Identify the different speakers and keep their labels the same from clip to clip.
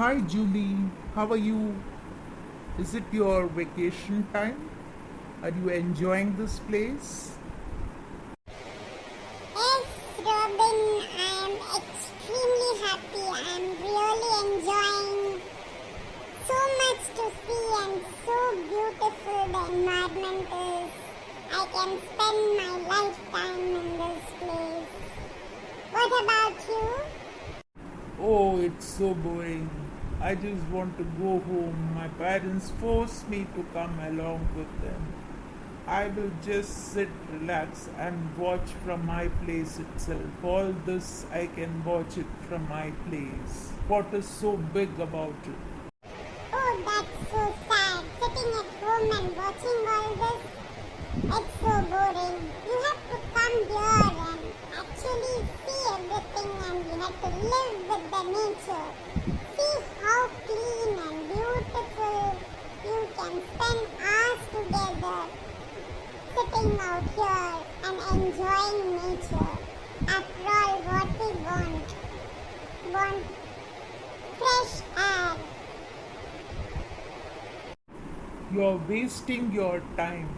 Speaker 1: Hi Julie, how are you? Is it your vacation time? Are you enjoying this place?
Speaker 2: Yes, Robin, I am extremely happy. I am really enjoying so much to see and so beautiful the environment is. I can spend my lifetime in this place. What about you?
Speaker 1: Oh, it's so boring. I just want to go home. My parents force me to come along with them. I will just sit, relax, and watch from my place itself. All this I can watch it from my place. What is so big about it?
Speaker 2: Oh, that's so sad. Sitting at home and watching all this, it's so boring. You have to come here and actually see everything and you have to live with the nature. See how clean and beautiful you can spend hours together sitting out here and enjoying nature. After all, what we want fresh air.
Speaker 1: You're wasting your time.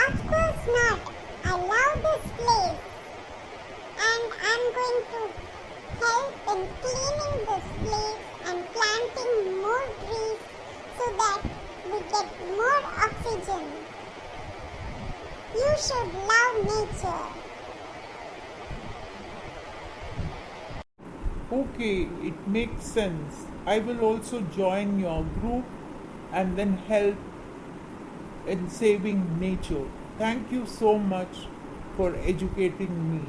Speaker 2: Of course not. I love this place and I'm going to help in cleaning this place and planting more trees so that we get more oxygen. You should love nature.
Speaker 1: Okay, it makes sense. I will also join your group and then help in saving nature. Thank you so much for educating me.